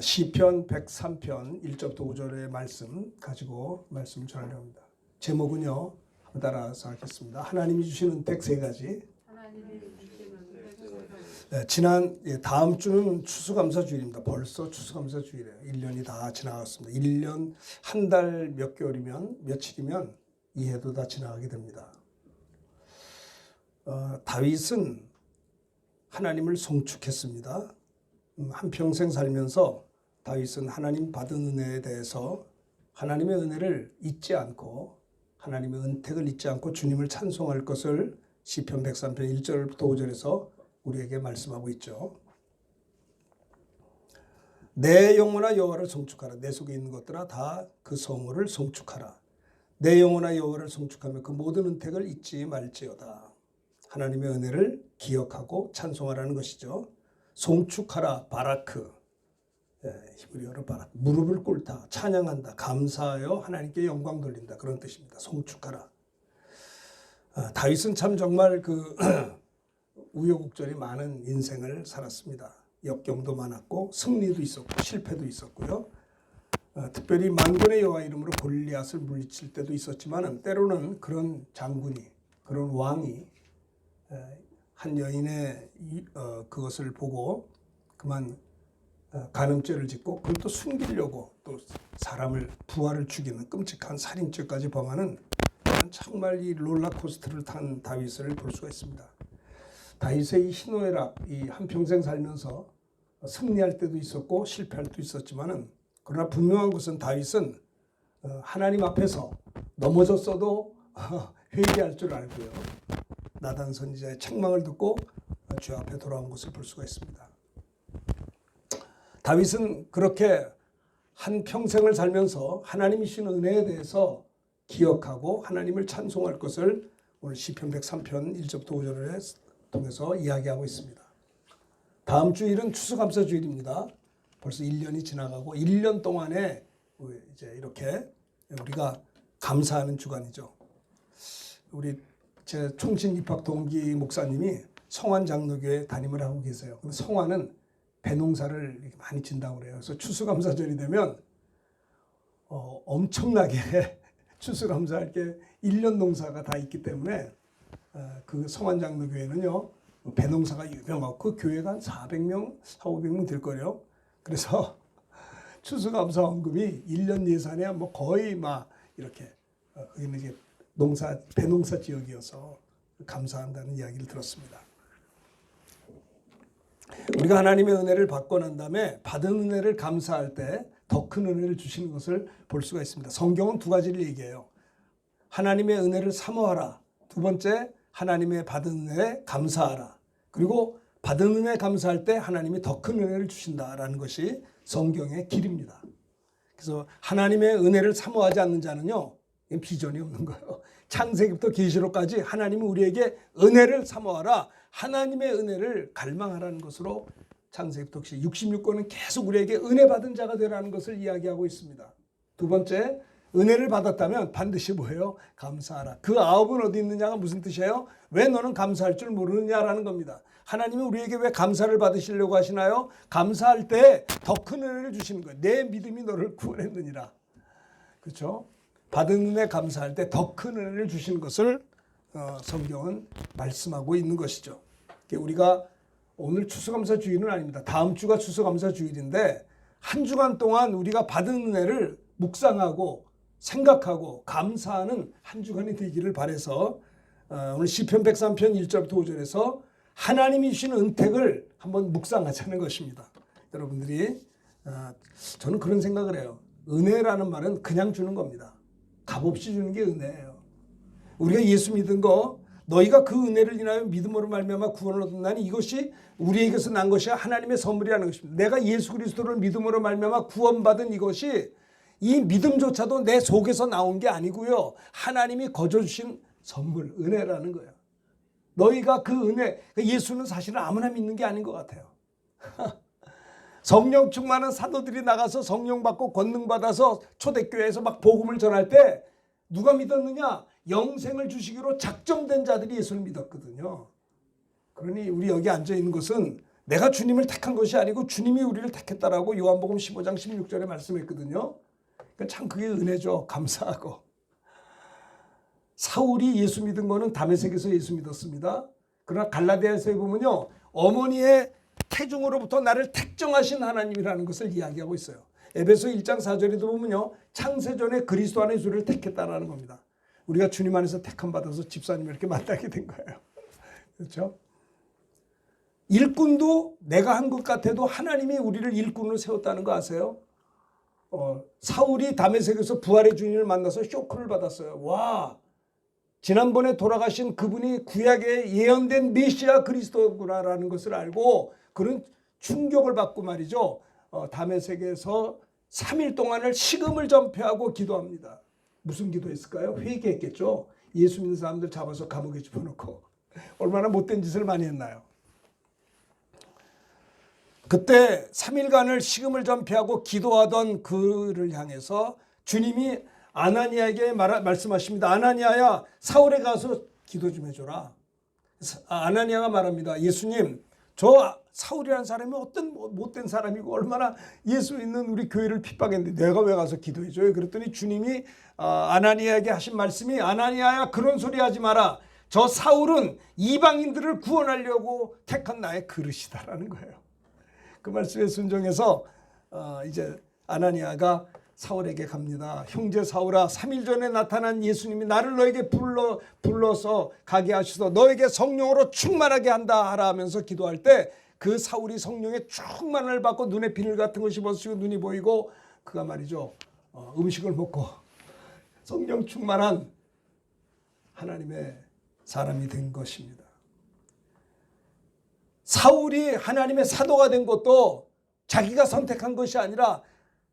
시편 103편 1절부터 5절의 말씀 가지고 말씀을 전하려고 합니다. 제목은요, 한번 따라서 하겠습니다. 하나님이 주신 은택 세 가지. 다음 주는 추수감사주일입니다. 벌써 추수감사주일이에요. 1년이 다 지나갔습니다. 1년 한 달 몇 개월이면 며칠이면 이 해도 다 지나가게 됩니다. 다윗은 하나님을 송축했습니다. 한평생 살면서 다윗은 하나님 받은 은혜에 대해서 하나님의 은혜를 잊지 않고 하나님의 은택을 잊지 않고 주님을 찬송할 것을 시편 103편 1절부터 5절에서 우리에게 말씀하고 있죠. 내 영혼아 여호와를 송축하라. 내 속에 있는 것들아 다 그 성호를 송축하라. 내 영혼아 여호와를 송축하며 그 모든 은택을 잊지 말지어다. 하나님의 은혜를 기억하고 찬송하라는 것이죠. 송축하라, 바라크, 히브리어로 바라크, 무릎을 꿇다, 찬양한다, 감사하여 하나님께 영광 돌린다, 그런 뜻입니다. 송축하라. 다윗은 참 정말 우여곡절이 많은 인생을 살았습니다. 역경도 많았고 승리도 있었고 실패도 있었고요. 특별히 만군의 여호와 이름으로 골리앗을 물리칠 때도 있었지만 때로는 그런 장군이, 그런 왕이 한 여인의 그것을 보고 그만 간음죄를 짓고 그걸 또 숨기려고 또 사람을 부하를 죽이는 끔찍한 살인죄까지 범하는 정말 이 롤러코스터를 탄 다윗을 볼 수가 있습니다. 다윗의 이 희노애락, 이 한평생 살면서 승리할 때도 있었고 실패할 때도 있었지만은 그러나 분명한 것은 다윗은 하나님 앞에서 넘어졌어도 회개할 줄 알고요. 나단 선지자의 책망을 듣고 주 앞에 돌아온 것을 볼 수가 있습니다. 다윗은 그렇게 한 평생을 살면서 하나님이 주신 은혜에 대해서 기억하고 하나님을 찬송할 것을 오늘 시편 103편 1절부터 5절을 통해서 이야기하고 있습니다. 다음 주일은 추수감사주일입니다. 벌써 1년이 지나가고 1년 동안에 이제 이렇게 우리가 감사하는 주간이죠. 우리 제 총신 입학 동기 목사님이 성안 장로교에 담임을 하고 계세요. 근데 성안은 배농사를 많이 진다고 그래요. 그래서 추수감사절이 되면 엄청나게 추수감사할 게 1년 농사가 다 있기 때문에 그 성안 장로교회는요 배농사가 유명하고 그 교회가 한 400명, 400~500명 될 거예요. 그래서 추수감사 헌금이 1년 예산에 뭐 거의 막 이렇게 거기는 이제 배농사 지역이어서 감사한다는 이야기를 들었습니다. 우리가 하나님의 은혜를 받고 난 다음에 받은 은혜를 감사할 때 더 큰 은혜를 주시는 것을 볼 수가 있습니다. 성경은 두 가지를 얘기해요. 하나님의 은혜를 사모하라. 두 번째, 하나님의 받은 은혜에 감사하라. 그리고 받은 은혜 감사할 때 하나님이 더 큰 은혜를 주신다라는 것이 성경의 길입니다. 그래서 하나님의 은혜를 사모하지 않는 자는요, 비전이 없는 거예요. 창세기부터 계시록까지 하나님은 우리에게 은혜를 사모하라, 하나님의 은혜를 갈망하라는 것으로 창세기부터 66권은 계속 우리에게 은혜 받은 자가 되라는 것을 이야기하고 있습니다. 두 번째, 은혜를 받았다면 반드시 뭐예요? 감사하라. 그 9은 어디 있느냐가 무슨 뜻이에요? 왜 너는 감사할 줄 모르느냐라는 겁니다. 하나님은 우리에게 왜 감사를 받으시려고 하시나요? 감사할 때 더 큰 은혜를 주시는 거예요. 내 믿음이 너를 구원했느니라. 그렇죠? 받은 은혜 감사할 때 더 큰 은혜를 주시는 것을 성경은 말씀하고 있는 것이죠. 우리가 오늘 추수감사 주일은 아닙니다. 다음 주가 추수감사 주일인데 한 주간 동안 우리가 받은 은혜를 묵상하고 생각하고 감사하는 한 주간이 되기를 바라서 오늘 시편 103편 1절부터 5절에서 하나님이 주시는 은택을 한번 묵상하자는 것입니다. 여러분들이 저는 그런 생각을 해요. 은혜라는 말은 그냥 주는 겁니다. 값없이 주는 게 은혜예요. 우리가 예수 믿은 거 너희가 그 은혜를 인하여 믿음으로 말미암아 구원을 얻었나니 이것이 우리에게서 난 것이 하나님의 선물이라는 것입니다. 내가 예수 그리스도를 믿음으로 말미암아 구원받은 이것이 이 믿음조차도 내 속에서 나온 게 아니고요. 하나님이 거저 주신 선물, 은혜라는 거예요. 너희가 그 은혜, 예수는 사실은 아무나 믿는 게 아닌 것 같아요. 성령 충만한 사도들이 나가서 성령 받고 권능 받아서 초대교회에서 막 복음을 전할 때 누가 믿었느냐? 영생을 주시기로 작정된 자들이 예수를 믿었거든요. 그러니 우리 여기 앉아 있는 것은 내가 주님을 택한 것이 아니고 주님이 우리를 택했다라고 요한복음 15장 16절에 말씀했거든요. 그러니까 참 그게 은혜죠. 감사하고. 사울이 예수 믿은 거는 다메섹에서 예수 믿었습니다. 그러나 갈라디아서에 보면요, 어머니의 태중으로부터 나를 택정하신 하나님이라는 것을 이야기하고 있어요. 에베소 1장 4절에도 보면요, 창세전에 그리스도 안에서 우리를 택했다라는 겁니다. 우리가 주님 안에서 택함 받아서 집사님을 이렇게 만나게 된 거예요. 그렇죠? 일꾼도 내가 한 것 같아도 하나님이 우리를 일꾼으로 세웠다는 거 아세요? 사울이 다메섹에서 부활의 주님을 만나서 쇼크를 받았어요. 와, 지난번에 돌아가신 그분이 구약에 예언된 메시아 그리스도구나라는 것을 알고 그런 충격을 받고 말이죠. 다메섹에서 3일 동안을 식음을 전폐하고 기도합니다. 무슨 기도했을까요? 회개했겠죠. 예수 믿는 사람들 잡아서 감옥에 집어넣고 얼마나 못된 짓을 많이 했나요? 그때 3일간을 식음을 전폐하고 기도하던 그를 향해서 주님이 아나니아에게 말씀하십니다. 아나니아야, 사울에 가서 기도 좀 해줘라. 아나니아가 말합니다. 예수님, 저 사울이라는 사람이 어떤 못된 사람이고 얼마나 예수 믿는 우리 교회를 핍박했는데 내가 왜 가서 기도해줘요? 그랬더니 주님이 아나니아에게 하신 말씀이, 아나니아야, 그런 소리 하지 마라. 저 사울은 이방인들을 구원하려고 택한 나의 그릇이다라는 거예요. 그 말씀에 순종해서 이제 아나니아가 사울에게 갑니다. 형제 사울아, 3일 전에 나타난 예수님이 나를 너에게 불러서 가게 하셔서 너에게 성령으로 충만하게 한다 하라 하면서 기도할 때 그 사울이 성령의 충만을 받고 눈에 비늘 같은 것이 벗어지고 눈이 보이고 그가 말이죠, 음식을 먹고 성령 충만한 하나님의 사람이 된 것입니다. 사울이 하나님의 사도가 된 것도 자기가 선택한 것이 아니라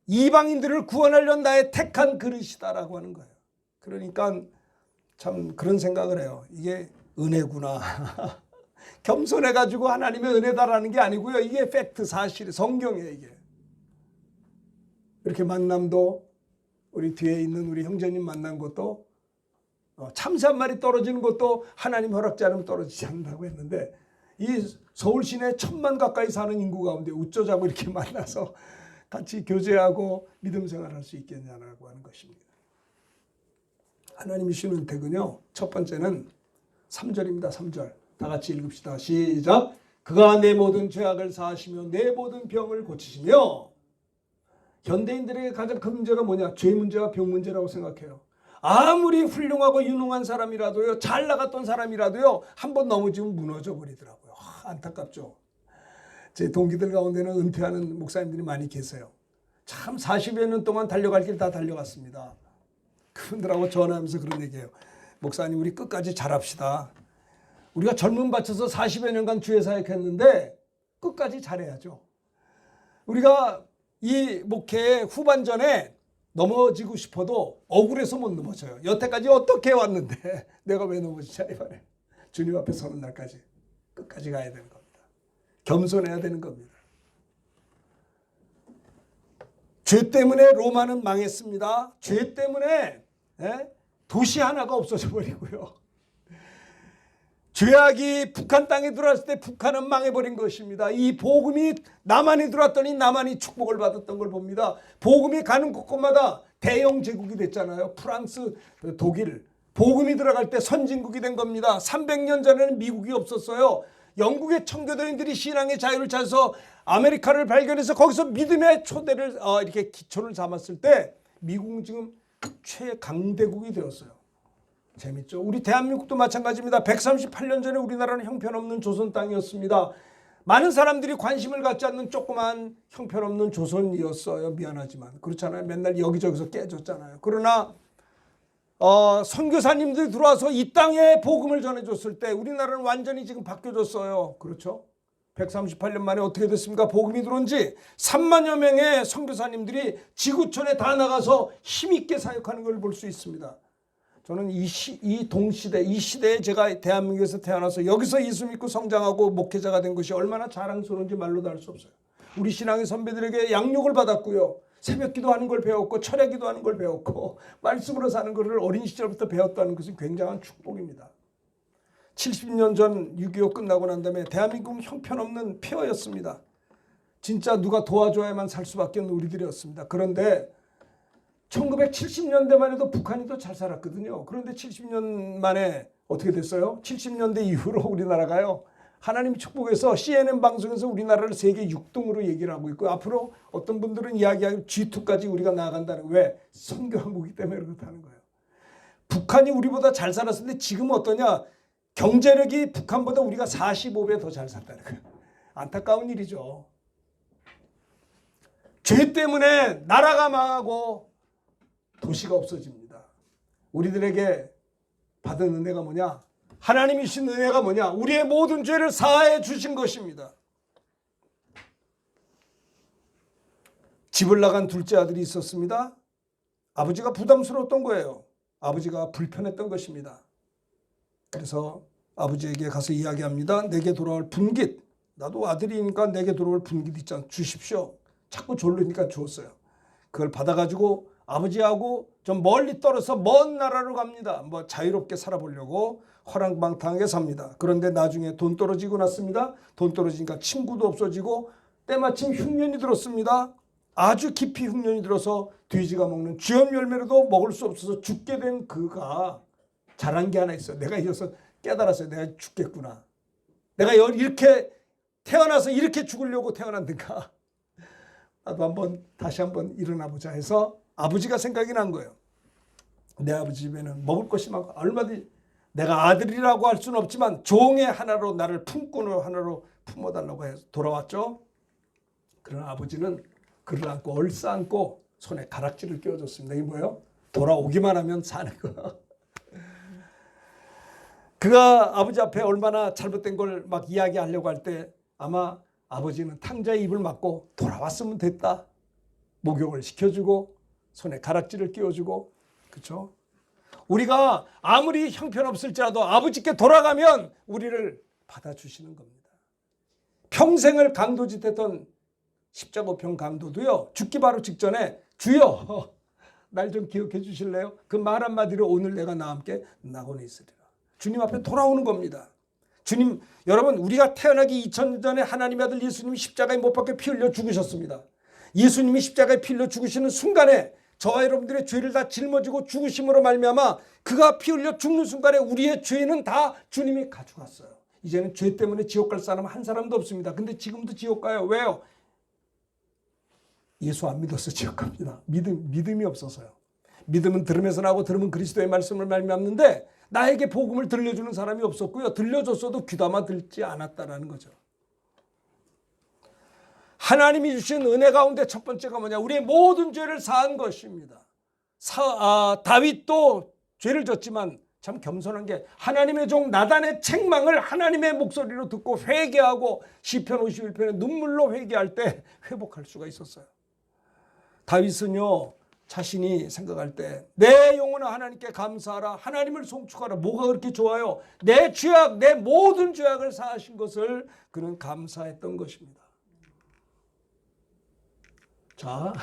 이방인들을 구원하려는 나의 택한 그릇이다라고 하는 거예요. 그러니까 참 그런 생각을 해요. 이게 은혜구나. 겸손해가지고 하나님의 은혜다라는 게 아니고요. 이게 팩트, 사실, 성경이에요. 이게. 이렇게 만남도 우리 뒤에 있는 우리 형제님 만난 것도 참새 한 마리 떨어지는 것도 하나님 허락지 않으면 떨어지지 않는다고 했는데 이 서울 시내 1000만 가까이 사는 인구 가운데 어쩌자고 이렇게 만나서 같이 교제하고 믿음 생활할 수 있겠냐라고 하는 것입니다. 하나님이 주시는 은택은요, 첫 번째는 3절입니다. 3절. 다 같이 읽읍시다. 시작. 그가 내 모든 죄악을 사하시며 내 모든 병을 고치시며. 현대인들에게 가장 큰 문제가 뭐냐? 죄 문제와 병 문제라고 생각해요. 아무리 훌륭하고 유능한 사람이라도요, 잘 나갔던 사람이라도요, 한번 넘어지면 무너져 버리더라고요. 안타깝죠. 제 동기들 가운데는 은퇴하는 목사님들이 많이 계세요. 참 40여 년 동안 달려갈 길 다 달려갔습니다. 그분들하고 전화하면서 그런 얘기해요. 목사님, 우리 끝까지 잘합시다. 우리가 젊음 바쳐서 40여 년간 주의 사역했는데 끝까지 잘해야죠. 우리가 이 목회의 후반전에 넘어지고 싶어도 억울해서 못 넘어져요. 여태까지 어떻게 왔는데 내가 왜 넘어지냐 이 말이에요. 주님 앞에 서는 날까지 끝까지 가야 되는 겁니다. 겸손해야 되는 겁니다. 죄 때문에 로마는 망했습니다. 죄 때문에 도시 하나가 없어져 버리고요. 죄악이 북한 땅에 들어왔을 때 북한은 망해버린 것입니다. 이 복음이 남한이 들어왔더니 남한이 축복을 받았던 걸 봅니다. 복음이 가는 곳곳마다 대영 제국이 됐잖아요. 프랑스, 독일. 복음이 들어갈 때 선진국이 된 겁니다. 300년 전에는 미국이 없었어요. 영국의 청교도인들이 신앙의 자유를 찾아서 아메리카를 발견해서 거기서 믿음의 초대를 이렇게 기초를 삼았을 때 미국은 지금 최강대국이 되었어요. 재밌죠? 우리 대한민국도 마찬가지입니다. 138년 전에 우리나라는 형편없는 조선 땅이었습니다. 많은 사람들이 관심을 갖지 않는 조그만 형편없는 조선이었어요. 미안하지만. 그렇잖아요. 맨날 여기저기서 깨졌잖아요. 그러나 선교사님들이 들어와서 이 땅에 복음을 전해줬을 때 우리나라는 완전히 지금 바뀌어졌어요. 그렇죠? 138년 만에 어떻게 됐습니까? 복음이 들어온 지 3만여 명의 선교사님들이 지구촌에 다 나가서 힘있게 사역하는 걸 볼 수 있습니다. 저는 이 동시대, 이 시대에 제가 대한민국에서 태어나서 여기서 예수 믿고 성장하고 목회자가 된 것이 얼마나 자랑스러운지 말로도 할 수 없어요. 우리 신앙의 선배들에게 양육을 받았고요. 새벽 기도하는 걸 배웠고 철야 기도하는 걸 배웠고 말씀으로 사는 것을 어린 시절부터 배웠다는 것은 굉장한 축복입니다. 70년 전 6.25 끝나고 난 다음에 대한민국은 형편없는 폐허였습니다. 진짜 누가 도와줘야만 살 수밖에 없는 우리들이었습니다. 그런데 1970년대만 해도 북한이 더 잘 살았거든요. 그런데 70년 만에 어떻게 됐어요? 70년대 이후로 우리나라가요. 하나님이 축복해서 CNN 방송에서 우리나라를 세계 6등으로 얘기를 하고 있고, 앞으로 어떤 분들은 이야기하기 G2까지 우리가 나아간다는, 왜? 선교 한국이기 때문에 그렇다는 거예요. 북한이 우리보다 잘 살았는데 지금은 어떠냐? 경제력이 북한보다 우리가 45배 더 잘 살다는 거예요. 안타까운 일이죠. 죄 때문에 나라가 망하고 도시가 없어집니다. 우리들에게 받은 은혜가 뭐냐? 하나님이 주신 은혜가 뭐냐? 우리의 모든 죄를 사하해 주신 것입니다. 집을 나간 둘째 아들이 있었습니다. 아버지가 부담스러웠던 거예요. 아버지가 불편했던 것입니다. 그래서 아버지에게 가서 이야기합니다. 내게 돌아올 분깃, 나도 아들이니까 내게 돌아올 분깃 있잖아, 주십시오. 자꾸 졸르니까 주었어요. 그걸 받아가지고 아버지하고 좀 멀리 떨어서 먼 나라로 갑니다. 뭐 자유롭게 살아보려고 허랑방탕하게 삽니다. 그런데 나중에 돈 떨어지고 났습니다. 돈 떨어지니까 친구도 없어지고 때마침 흉년이 들었습니다. 아주 깊이 흉년이 들어서 돼지가 먹는 쥐염 열매로도 먹을 수 없어서 죽게 된 그가 잘한 게 하나 있어요. 내가 이어서 깨달았어요. 내가 죽겠구나. 내가 이렇게 태어나서 이렇게 죽으려고 태어났는가. 나도 다시 한번 일어나 보자 해서 아버지가 생각이 난 거예요. 내 아버지 집에는 먹을 것이 많고, 얼마든지 내가 아들이라고 할 수는 없지만 종의 하나로, 나를 품꾼으로 하나로 품어달라고 해서 돌아왔죠. 그러나 아버지는 그를 안고 얼싸안고 손에 가락지를 끼워줬습니다. 이게 뭐예요? 돌아오기만 하면 사는 거. 그가 아버지 앞에 얼마나 잘못된 걸 막 이야기하려고 할 때 아마 아버지는 탕자의 입을 막고 돌아왔으면 됐다. 목욕을 시켜주고 손에 가락지를 끼워주고, 그렇죠? 우리가 아무리 형편없을지라도 아버지께 돌아가면 우리를 받아주시는 겁니다. 평생을 강도짓했던 십자가병 강도도요, 죽기 바로 직전에 주여 날 좀 기억해 주실래요? 그 말 한마디로 오늘 내가 나와 함께 낙원에 있으리라. 주님 앞에 돌아오는 겁니다. 주님, 여러분, 우리가 태어나기 2000년 전에 하나님의 아들 예수님이 십자가에 못 박혀 피 흘려 죽으셨습니다. 예수님이 십자가에 피 흘려 죽으시는 순간에 저와 여러분들의 죄를 다 짊어지고 죽으심으로 말미암아 그가 피 흘려 죽는 순간에 우리의 죄는 다 주님이 가져갔어요. 이제는 죄 때문에 지옥 갈 사람 한 사람도 없습니다. 근데 지금도 지옥 가요. 왜요? 예수 안 믿어서 지옥 갑니다. 믿음이 없어서요. 믿음은 들음에서 나고 들음은 그리스도의 말씀을 말미암는데 나에게 복음을 들려주는 사람이 없었고요. 들려줬어도 귀담아 듣지 않았다라는 거죠. 하나님이 주신 은혜 가운데 첫 번째가 뭐냐? 우리의 모든 죄를 사한 것입니다. 다윗도 죄를 졌지만 참 겸손한 게 하나님의 종 나단의 책망을 하나님의 목소리로 듣고 회개하고 시편 51편에 눈물로 회개할 때 회복할 수가 있었어요. 다윗은요, 자신이 생각할 때 내 영혼아 하나님께 감사하라, 하나님을 송축하라. 뭐가 그렇게 좋아요? 내 죄악, 내 모든 죄악을 사하신 것을 그는 감사했던 것입니다. 자,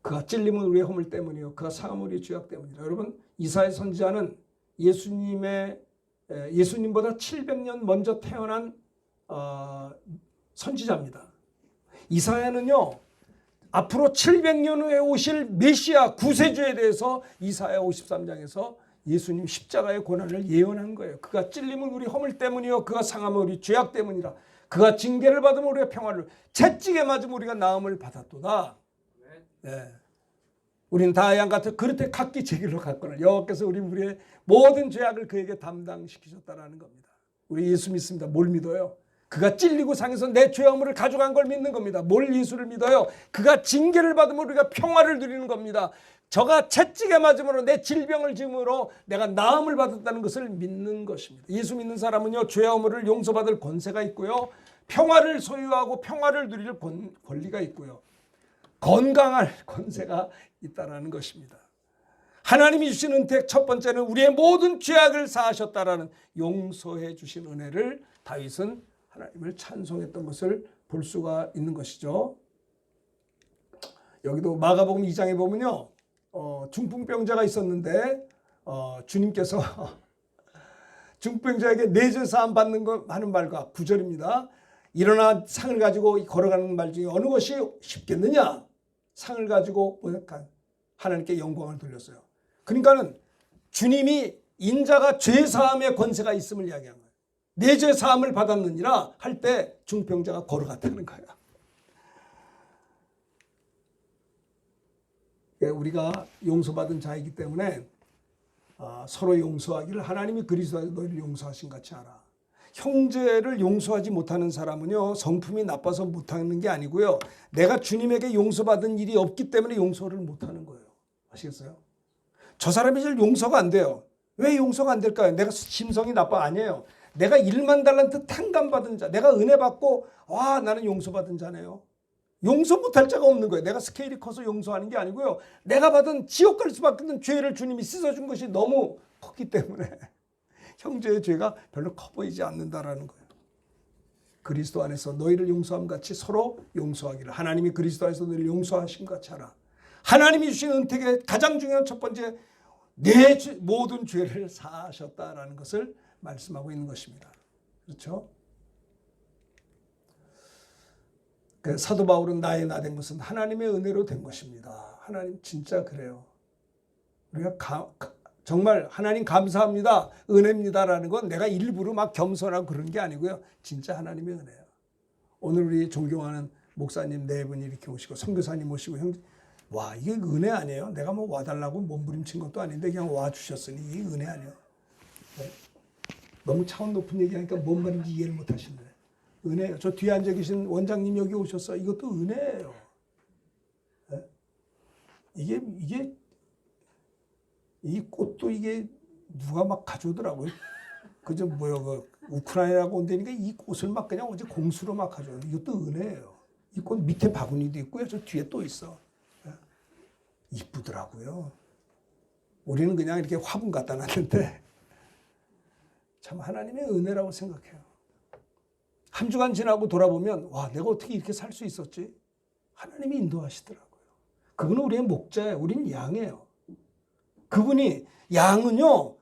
그가 찔림은 우리의 허물 때문이요, 그가 상함은 우리의 죄악 때문이다. 여러분, 이사야 선지자는 예수님보다 700년 먼저 태어난 선지자입니다. 이사야는요, 앞으로 700년 후에 오실 메시아 구세주에 대해서 이사야 53장에서 예수님 십자가의 고난을 예언한 거예요. 그가 찔림은 우리 허물 때문이요, 그가 상함은 우리 죄악 때문이라. 그가 징계를 받으면 우리가 평화를, 채찍에 맞으면 우리가 나음을 받았도다. 네. 우리는 다 양 같은 그릇에 각기 제 길로 갔거늘 여호와께서 우리의 모든 죄악을 그에게 담당시키셨다라는 겁니다. 우리 예수 믿습니다. 뭘 믿어요? 그가 찔리고 상해서 내 죄 허물을 가져간 걸 믿는 겁니다. 뭘 예수를 믿어요? 그가 징계를 받으면 우리가 평화를 누리는 겁니다. 저가 채찍에 맞음으로 내 질병을 지음으로 내가 나음을 받았다는 것을 믿는 것입니다. 예수 믿는 사람은요, 죄 허물을 용서받을 권세가 있고요, 평화를 소유하고 평화를 누릴 권리가 있고요, 건강할 권세가 있다라는 것입니다. 하나님이 주신 은택 첫 번째는 우리의 모든 죄악을 사하셨다라는 용서해 주신 은혜를 다윗은 하나님을 찬송했던 것을 볼 수가 있는 것이죠. 여기도 마가복음 2장에 보면요, 중풍병자가 있었는데 주님께서 중풍병자에게 내죄 사함 받는 거 하는 말과 9절입니다. 일어나 상을 가지고 걸어가는 말 중에 어느 것이 쉽겠느냐? 상을 가지고 하나님께 영광을 돌렸어요. 그러니까는 주님이 인자가 죄 사함의 권세가 있음을 이야기한 거예요. 내 죄 사함을 받았느니라 할 때 중풍병자가 걸어갔다는 거예요. 우리가 용서받은 자이기 때문에 서로 용서하기를 하나님이 그리스도에서 너희를 용서하신 같이 하라. 형제를 용서하지 못하는 사람은요, 성품이 나빠서 못하는 게 아니고요, 내가 주님에게 용서받은 일이 없기 때문에 용서를 못하는 거예요. 아시겠어요? 저 사람이 제일 용서가 안 돼요. 왜 용서가 안 될까요? 내가 심성이 나빠? 아니에요. 내가 1만 달란트 탕감받은 자, 내가 은혜 받고 나는 용서받은 자네요. 용서 못할 자가 없는 거예요. 내가 스케일이 커서 용서하는 게 아니고요, 내가 받은 지옥 갈 수밖에 없는 죄를 주님이 씻어준 것이 너무 컸기 때문에 형제의 죄가 별로 커 보이지 않는다라는 거예요. 그리스도 안에서 너희를 용서함 같이 서로 용서하기를, 하나님이 그리스도 안에서 너희를 용서하신 것 같이 하라. 하나님이 주신 은택의 가장 중요한 첫 번째, 내 모든 죄를 사하셨다라는 것을 말씀하고 있는 것입니다. 그렇죠? 사도 바울은 나의 나 된 것은 하나님의 은혜로 된 것입니다. 하나님 진짜 그래요. 우리가 정말 하나님 감사합니다, 은혜입니다라는 건 내가 일부러 막 겸손하고 그런 게 아니고요, 진짜 하나님의 은혜예요. 오늘 우리 존경하는 목사님 네 분이 이렇게 오시고 선교사님 모시고 이게 은혜 아니에요? 내가 뭐 와달라고 몸부림친 것도 아닌데 그냥 와주셨으니 이게 은혜 아니에요? 네? 너무 차원 높은 얘기하니까 뭔 말인지 이해를 못 하시네. 은혜예요. 저 뒤에 앉아 계신 원장님 여기 오셨어. 이것도 은혜예요. 네? 이 꽃도 이게 누가 막 가져오더라고요. 그저 우크라이나라고 온다니까 이 꽃을 막 그냥 어제 공수로 막 가져오는데 이것도 은혜예요. 이 꽃 밑에 바구니도 있고요. 저 뒤에 또 있어. 네? 이쁘더라고요. 우리는 그냥 이렇게 화분 갖다 놨는데 참 하나님의 은혜라고 생각해요. 한 주간 지나고 돌아보면 내가 어떻게 이렇게 살 수 있었지? 하나님이 인도하시더라고요. 그분은 우리의 목자예요. 우리는 양이에요. 그분이, 양은요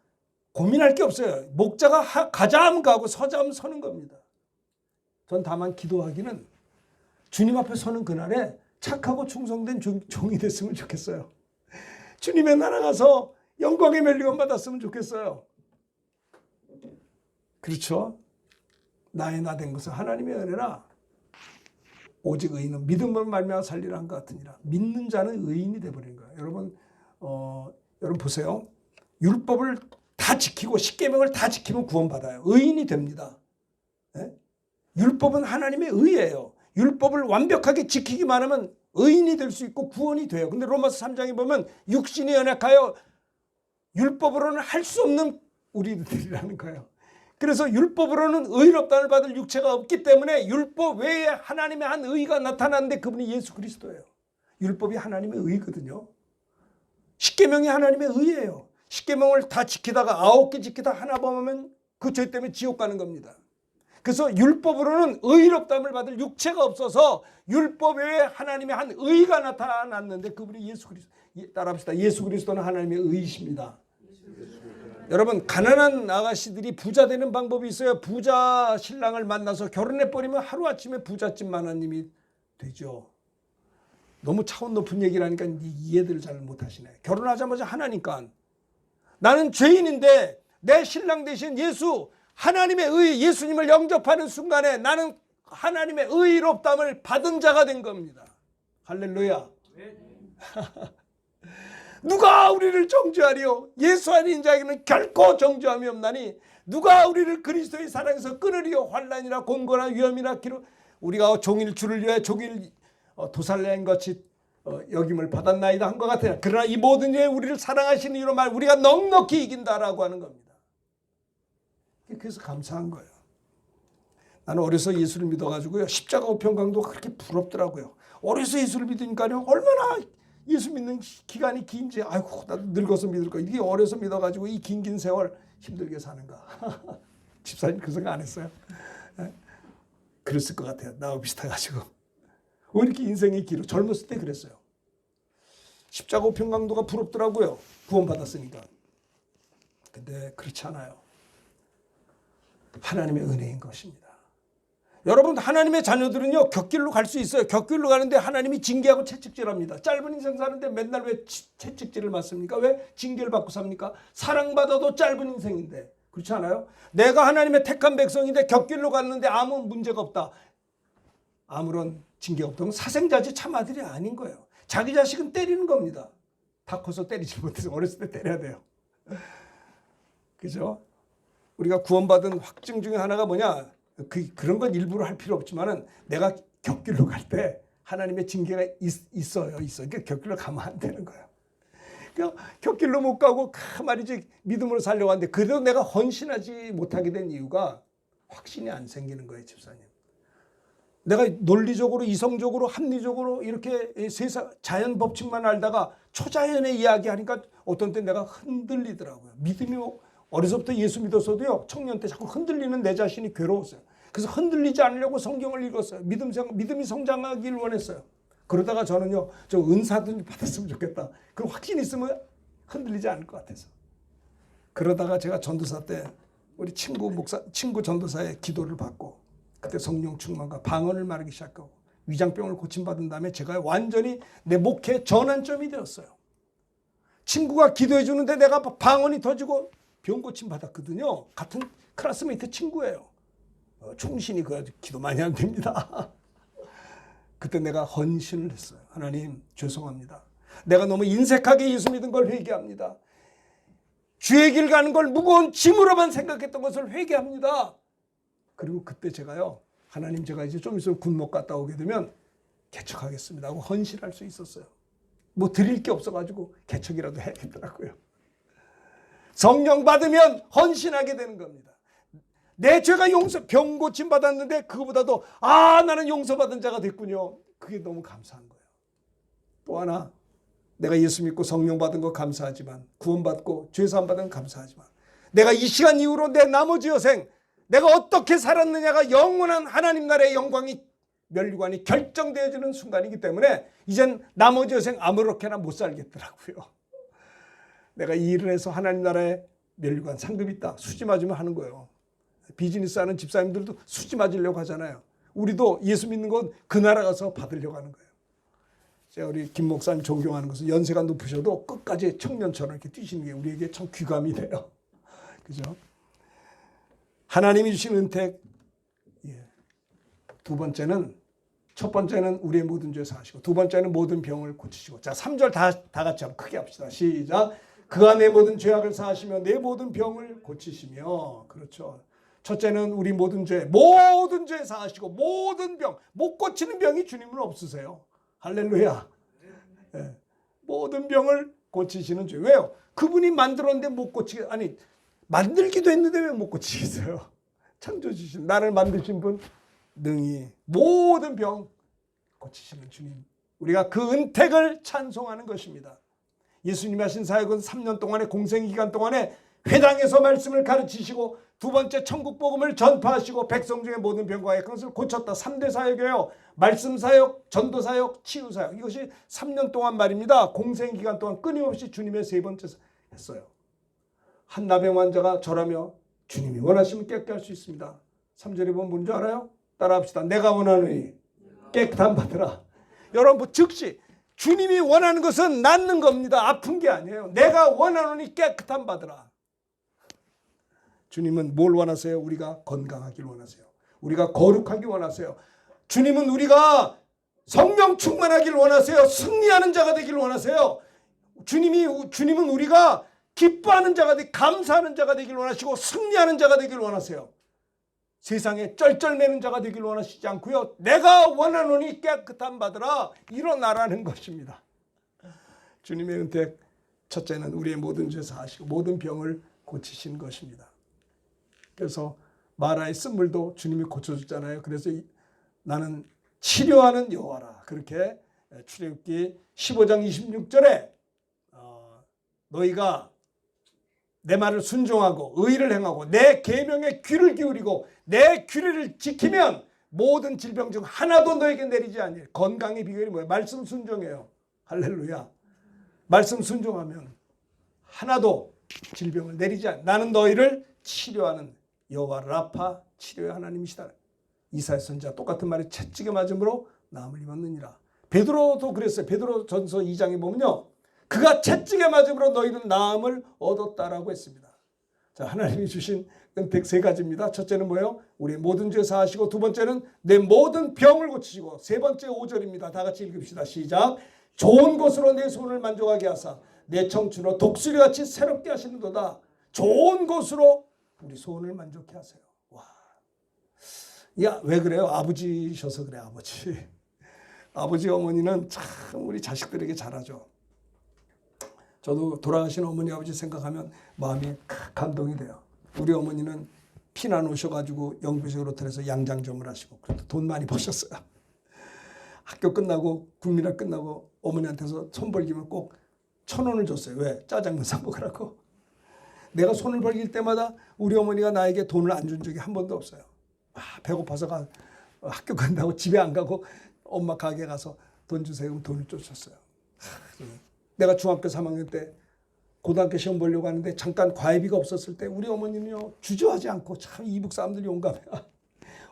고민할 게 없어요. 목자가 가자면 가고 서자면 서는 겁니다. 전 다만 기도하기는 주님 앞에 서는 그날에 착하고 충성된 종이 됐으면 좋겠어요. 주님의 나라 가서 영광의 멸류관 받았으면 좋겠어요. 그렇죠? 나의 나 된 것은 하나님의 은혜라. 오직 의인은 믿음을 말미암아 살리라 한 것 같으니라. 믿는 자는 의인이 되어버리는 거예요. 여러분 보세요. 율법을 다 지키고 십계명을 다 지키면 구원받아요. 의인이 됩니다. 네? 율법은 하나님의 의예요. 율법을 완벽하게 지키기만 하면 의인이 될 수 있고 구원이 돼요. 근데 로마서 3장에 보면 육신이 연약하여 율법으로는 할 수 없는 우리들이라는 거예요. 그래서 율법으로는 의롭다를 받을 육체가 없기 때문에 율법 외에 하나님의 한 의가 나타나는데 그분이 예수 그리스도예요. 율법이 하나님의 의거든요. 십계명이 하나님의 의예요. 십계명을 다 지키다가 9개 지키다 하나 범하면 그 죄 때문에 지옥 가는 겁니다. 그래서 율법으로는 의롭다함을 받을 육체가 없어서 율법 외에 하나님의 한 의가 나타났는데 그분이 예수 그리스도. 따라합시다. 예수 그리스도는 하나님의 의이십니다. 여러분, 가난한 아가씨들이 부자 되는 방법이 있어요. 부자 신랑을 만나서 결혼해버리면 하루아침에 부잣집 마나님이 되죠. 너무 차원 높은 얘기를 하니까 이해를 잘 못하시네. 결혼하자마자 하나니까 나는 죄인인데 내 신랑 대신 예수, 하나님의 의, 예수님을 영접하는 순간에 나는 하나님의 의롭다함을 받은 자가 된 겁니다. 할렐루야. 누가 우리를 정죄하리요? 예수 아닌 자에게는 결코 정죄함이 없나니 누가 우리를 그리스도의 사랑에서 끊으리요? 환난이나 곤고나 위험이나 기로 우리가 종일 주를 위해 종일 도살낸 것이 여김을 받았나이다 한 것 같아요. 그러나 이 모든 일에 우리를 사랑하시는 이로 말 우리가 넉넉히 이긴다라고 하는 겁니다. 그래서 감사한 거예요. 나는 어려서 예수를 믿어가지고요, 십자가 우편강도가 그렇게 부럽더라고요. 어려서 예수를 믿으니까요, 얼마나 예수 믿는 기간이 긴지, 아이고 나도 늙어서 믿을 거야. 이게 어려서 믿어가지고 이 긴 세월 힘들게 사는가. 집사님 그 생각 안 했어요? 그랬을 것 같아요. 나하고 비슷해가지고. 왜 이렇게 인생이 길어? 젊었을 때 그랬어요. 십자가 우편 강도가 부럽더라고요. 구원받았으니까. 근데 그렇지 않아요. 하나님의 은혜인 것입니다. 여러분, 하나님의 자녀들은요, 곁길로 갈 수 있어요. 곁길로 가는데 하나님이 징계하고 채찍질합니다. 짧은 인생 사는데 맨날 왜 채찍질을 맞습니까? 왜 징계를 받고 삽니까? 사랑받아도 짧은 인생인데. 그렇지 않아요? 내가 하나님의 택한 백성인데 곁길로 갔는데 아무 문제가 없다. 아무런 징계가 없다면 사생자지 참 아들이 아닌 거예요. 자기 자식은 때리는 겁니다. 다 커서 때리지 못해서 어렸을 때 때려야 돼요. 그죠? 우리가 구원받은 확증 중에 하나가 뭐냐? 그런 건 일부러 할 필요 없지만은 내가 곁길로 갈 때 하나님의 징계가 있어요. 그러니까 곁길로 가면 안 되는 거예요. 그러니까 곁길로 못 가고 말이지 믿음으로 살려고 하는데 그래도 내가 헌신하지 못하게 된 이유가 확신이 안 생기는 거예요, 집사님. 내가 논리적으로, 이성적으로, 합리적으로 이렇게 세상 자연 법칙만 알다가 초자연의 이야기 하니까 어떤 때 내가 흔들리더라고요. 믿음이 어려서부터 예수 믿었어도요, 청년 때 자꾸 흔들리는 내 자신이 괴로웠어요. 그래서 흔들리지 않으려고 성경을 읽었어요. 믿음이 성장하길 원했어요. 그러다가 저는요, 좀 은사도 받았으면 좋겠다. 그 확신이 있으면 흔들리지 않을 것 같아서. 그러다가 제가 전도사 때 우리 친구 전도사의 기도를 받고 그때 성령 충만과 방언을 말하기 시작하고 위장병을 고침받은 다음에 제가 완전히 내 목회 전환점이 되었어요. 친구가 기도해 주는데 내가 방언이 터지고 병 고침 받았거든요. 같은 클래스메이트 친구예요. 충신이 그 기도 많이 하면 됩니다. 그때 내가 헌신을 했어요. 하나님 죄송합니다. 내가 너무 인색하게 예수 믿은 걸 회개합니다. 주의 길 가는 걸 무거운 짐으로만 생각했던 것을 회개합니다. 그리고 그때 제가요, 하나님 제가 이제 좀 있으면 군목 갔다 오게 되면 개척하겠습니다 하고 헌신할 수 있었어요. 뭐 드릴 게 없어가지고 개척이라도 해야겠더라고요. 성령 받으면 헌신하게 되는 겁니다. 내 죄가 병 고침 받았는데 그거보다도 나는 용서받은 자가 됐군요. 그게 너무 감사한 거예요. 또 하나, 내가 예수 믿고 성령 받은 거 감사하지만, 구원받고 죄사함 받은 거 감사하지만, 내가 이 시간 이후로 내 나머지 여생 내가 어떻게 살았느냐가 영원한 하나님 나라의 영광이 면류관이 결정되어지는 순간이기 때문에 이젠 나머지 여생 아무렇게나 못 살겠더라고요. 내가 이 일을 해서 하나님 나라의 면류관 상급 있다. 수지 맞으면 하는 거예요. 비즈니스 하는 집사님들도 수지 맞으려고 하잖아요. 우리도 예수 믿는 건 그 나라 가서 받으려고 하는 거예요. 제가 우리 김 목사님 존경하는 것은 연세가 높으셔도 끝까지 청년처럼 이렇게 뛰시는 게 우리에게 참 귀감이 돼요. 그죠? 하나님이 주신 은택. 첫 번째는 우리의 모든 죄 사하시고, 두 번째는 모든 병을 고치시고. 자, 3절 다 같이 한번 크게 합시다. 시작. 그가 내 모든 죄악을 사하시며 내 모든 병을 고치시며. 그렇죠. 첫째는 우리 모든 죄 사하시고, 모든 병, 못 고치는 병이 주님은 없으세요. 할렐루야. 모든 병을 고치시는 주. 왜요? 그분이 만들었는데 못 고치게, 만들기도 했는데 왜 못 고치겠어요? 창조주신 나를 만드신 분 능히 모든 병 고치시는 주님. 우리가 그 은택을 찬송하는 것입니다. 예수님이 하신 사역은 3년 동안의 공생기간 동안에 회당에서 말씀을 가르치시고, 두 번째 천국 복음을 전파하시고 백성 중에 모든 병과 그것을 고쳤다. 3대 사역이에요. 말씀 사역, 전도 사역, 치유 사역. 이것이 3년 동안 말입니다. 공생기간 동안 끊임없이 주님의 세 번째 했어요. 한 나병 환자가 절하며 주님이 원하시면 깨끗게 할 수 있습니다. 3절에 보면 뭔지 알아요? 따라합시다. 내가 원하노니 깨끗함 받으라. 여러분, 즉시 주님이 원하는 것은 낫는 겁니다. 아픈 게 아니에요. 내가 원하노니 깨끗함 받으라. 주님은 뭘 원하세요? 우리가 건강하길 원하세요. 우리가 거룩하길 원하세요. 주님은 우리가 성령 충만하길 원하세요. 승리하는 자가 되길 원하세요. 주님은 우리가 기뻐하는 자가 감사하는 자가 되길 원하시고, 승리하는 자가 되길 원하세요. 세상에 쩔쩔매는 자가 되길 원하시지 않고요. 내가 원하노니 깨끗함 받으라. 일어나라는 것입니다. 주님의 은택, 첫째는 우리의 모든 죄 사하시고 모든 병을 고치신 것입니다. 그래서 마라의 쓴물도 주님이 고쳐줬잖아요. 그래서 나는 치료하는 여호와라. 그렇게 출애굽기 15장 26절에 너희가 내 말을 순종하고 의를 행하고 내 계명에 귀를 기울이고 내 규례를 지키면 모든 질병 중 하나도 너에게 내리지 아니할. 건강의 비결이 뭐예요? 말씀 순종이에요. 할렐루야. 말씀 순종하면 하나도 질병을 내리지 않아. 나는 너희를 치료하는 여호와 라파 치료의 하나님이시다. 이사야 선지자 똑같은 말이 채찍에 맞음으로 나음을 입었느니라. 베드로도 그랬어요. 베드로전서 2장에 보면요, 그가 채찍에 맞음으로 너희는 나음을 얻었다라고 했습니다. 자, 하나님이 주신 은택 세 가지입니다. 첫째는 뭐예요? 우리 모든 죄 사하시고, 두 번째는 내 모든 병을 고치시고, 세 번째 5절입니다. 다 같이 읽읍시다. 시작. 좋은 것으로 내 손을 만족하게 하사 내 청춘으로 독수리같이 새롭게 하시는도다. 좋은 것으로 우리 소원을 만족해 하세요. 와, 야, 왜 그래요? 아버지셔서 그래. 아버지 어머니는 참 우리 자식들에게 잘하죠. 저도 돌아가신 어머니 아버지 생각하면 마음이 감동이 돼요. 우리 어머니는 피난 오셔가지고 영구적으로 들어서 양장점을 하시고 돈 많이 버셨어요. 학교 끝나고 국민학 끝나고 어머니한테서 손 벌기면 꼭 1,000원을 줬어요. 왜? 짜장면 사 먹으라고. 내가 손을 벌길 때마다 우리 어머니가 나에게 돈을 안 준 적이 한 번도 없어요. 배고파서 학교 간다고 집에 안 가고 엄마 가게 가서 돈 주세요. 그럼 돈을 쫓았어요. 내가 중학교 3학년 때 고등학교 시험 보려고 하는데 잠깐 과외비가 없었을 때 우리 어머니는요, 주저하지 않고 참 이북 사람들이 용감해요.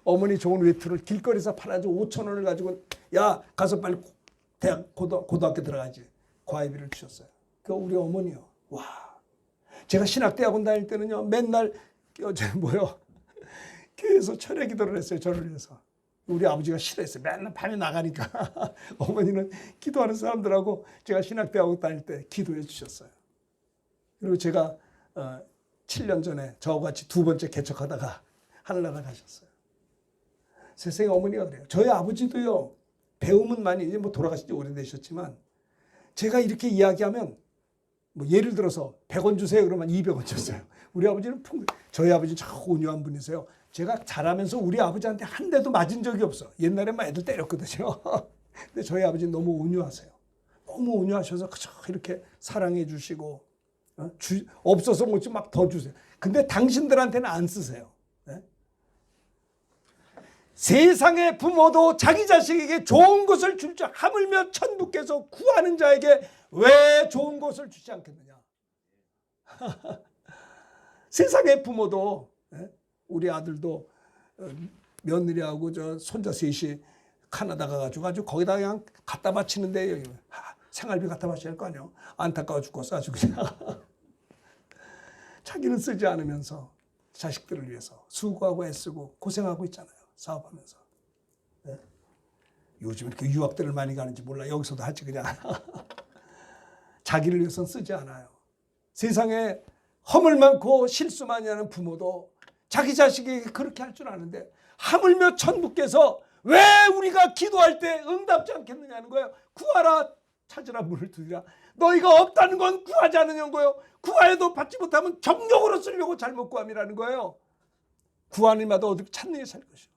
어머니 좋은 외투를 길거리에서 팔아주고 5,000원을 가지고 야 가서 빨리 고등학교 들어가지. 과외비를 주셨어요. 그 우리 어머니요. 와, 제가 신학대학원 다닐 때는요 맨날 교회에서 철회 기도를 했어요. 저를 위해서. 우리 아버지가 싫어했어요. 맨날 밤에 나가니까. 어머니는 기도하는 사람들하고 제가 신학대학원 다닐 때 기도해 주셨어요. 그리고 제가 7년 전에 저와 같이 두 번째 개척하다가 하늘나라 가셨어요. 세상에 어머니가 그래요. 저희 아버지도요, 배움은 많이 이제 돌아가신 지 오래되셨지만 제가 이렇게 이야기하면 예를 들어서 100원 주세요 그러면 200원 줬어요. 우리 아버지는 저희 아버지는 참 온유한 분이세요. 제가 자라면서 우리 아버지한테 한 대도 맞은 적이 없어. 옛날에만 애들 때렸거든요. 근데 저희 아버지는 너무 온유하세요. 너무 온유하셔서 그저 이렇게 사랑해 주시고 없어서 뭐지 막 더 주세요. 근데 당신들한테는 안 쓰세요. 네? 세상의 부모도 자기 자식에게 좋은 것을 줄 줄 하물며 천부께서 구하는 자에게 왜 좋은 것을 주지 않겠느냐. 세상의 부모도, 우리 아들도 며느리하고 저 손자 셋이 카나다 가가지고 아주 거기다 그냥 갖다 바치는데 생활비 갖다 바쳐야 할 거 아니에요. 안타까워 죽고 싸주고 자기는 쓰지 않으면서 자식들을 위해서 수고하고 애쓰고 고생하고 있잖아요. 사업하면서. 네? 요즘 이렇게 유학들을 많이 가는지 몰라. 여기서도 하지 그냥. 자기를 위해서는 쓰지 않아요. 세상에 허물 많고 실수 많이 하는 부모도 자기 자식에게 그렇게 할 줄 아는데 하물며 천부께서 왜 우리가 기도할 때 응답지 않겠느냐는 거예요. 구하라 찾으라 문을 두드리라. 너희가 없다는 건 구하지 않느냐는 거예요. 구하여도 받지 못하면 정욕으로 쓰려고 잘못 구함이라는 거예요. 구하는 이마다 어디 찾는 게 살 것이요.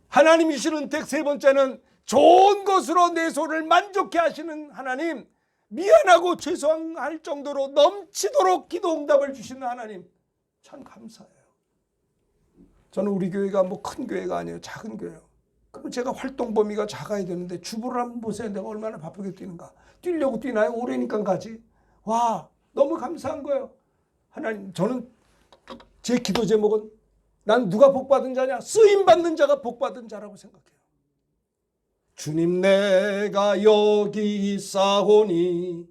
하나님이 주시는 택 세 번째는 좋은 것으로 내 소를 만족해 하시는 하나님, 미안하고 죄송할 정도로 넘치도록 기도 응답을 주시는 하나님, 참 감사해요. 저는 우리 교회가 뭐 큰 교회가 아니에요. 작은 교회예요. 그럼 제가 활동 범위가 작아야 되는데 주보를 한번 보세요. 내가 얼마나 바쁘게 뛰는가. 뛰려고 뛰나요? 오래니까 가지. 와, 너무 감사한 거예요. 하나님, 저는 제 기도 제목은 난 누가 복받은 자냐? 쓰임받는 자가 복받은 자라고 생각해요. 주님, 내가 여기 있사오니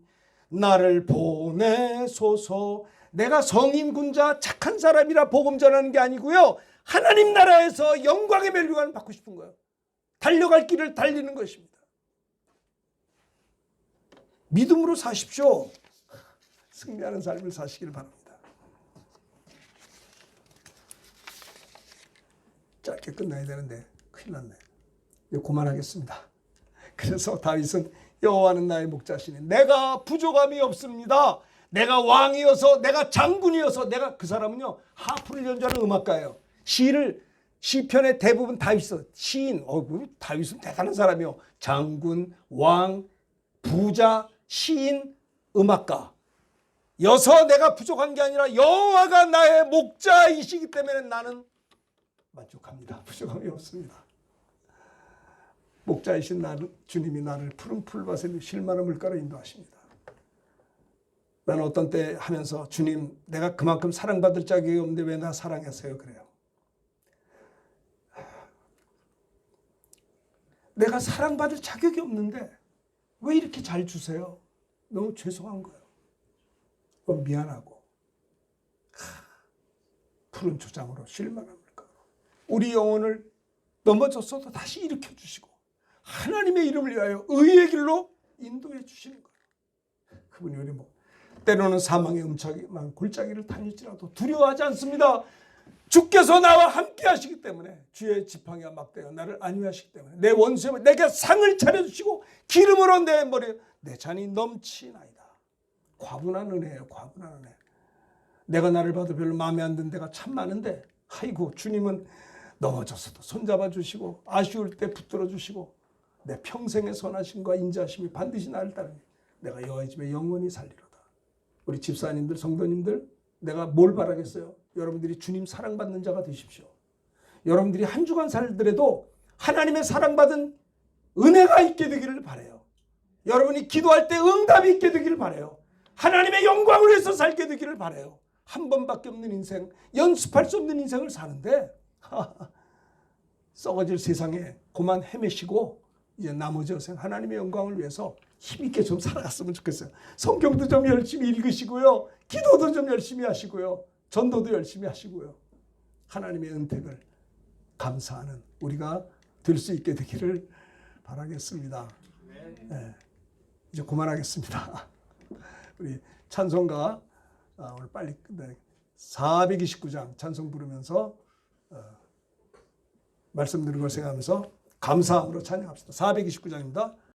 나를 보내소서. 내가 성인 군자 착한 사람이라 복음 전하는 게 아니고요, 하나님 나라에서 영광의 멸류관을 받고 싶은 거예요. 달려갈 길을 달리는 것입니다. 믿음으로 사십시오. 승리하는 삶을 사시길 바랍니다. 짧게 끝나야 되는데 큰일 났네. 이제 그만하겠습니다. 그래서 다윗은 여호와는 나의 목자시니 내가 부족함이 없습니다. 내가 왕이어서, 내가 장군이어서, 내가, 그 사람은요 하프를 연주하는 음악가예요. 시편의 대부분 다윗은 시인. 다윗은 대단한 사람이요. 장군, 왕, 부자, 시인, 음악가. 여서 내가 부족한 게 아니라 여호와가 나의 목자이시기 때문에 나는 만족합니다. 부족함이 없습니다. 목자이신 주님이 나를 푸른 풀밭에 쉴만한 물가로 인도하십니다. 나는 어떤 때 하면서 주님, 내가 그만큼 사랑받을 자격이 없는데 왜 나 사랑하세요? 그래요. 내가 사랑받을 자격이 없는데 왜 이렇게 잘 주세요? 너무 죄송한 거예요. 미안하고 푸른 초장으로 쉴만한 물가로 우리 영혼을 넘어졌어도 다시 일으켜주시고 하나님의 이름을 위하여 의의 길로 인도해 주시는 거예요. 그분이 우리 때로는 사망의 음침한 골짜기를 다닐지라도 두려워하지 않습니다. 주께서 나와 함께 하시기 때문에 주의 지팡이와 막대가 나를 안위하시기 때문에 내 원수에 내게 상을 차려주시고 기름으로 내 머리에 내 잔이 넘치나이다. 과분한 은혜예요. 과분한 은혜. 내가 나를 봐도 별로 마음에 안 드는 데가 참 많은데 아이고 주님은 넘어졌어도 손잡아 주시고 아쉬울 때 붙들어 주시고 내 평생의 선하심과 인자하심이 반드시 나를 따르니 내가 여호와의 집에 영원히 살리로다. 우리 집사님들 성도님들 내가 뭘 바라겠어요? 여러분들이 주님 사랑받는 자가 되십시오. 여러분들이 한 주간 살더라도 하나님의 사랑받은 은혜가 있게 되기를 바라요. 여러분이 기도할 때 응답이 있게 되기를 바라요. 하나님의 영광을 위해서 살게 되기를 바라요. 한 번밖에 없는 인생, 연습할 수 없는 인생을 사는데 썩어질 세상에 그만 헤매시고 이제 나머지 여생 하나님의 영광을 위해서 힘있게 좀 살아갔으면 좋겠어요. 성경도 좀 열심히 읽으시고요. 기도도 좀 열심히 하시고요. 전도도 열심히 하시고요. 하나님의 은택을 감사하는 우리가 될 수 있게 되기를 바라겠습니다. 네, 이제 그만하겠습니다. 우리 찬송가 오늘 빨리 끝내 429장 찬송 부르면서 말씀 들은 걸 생각하면서 감사함으로 찬양합시다. 429장입니다.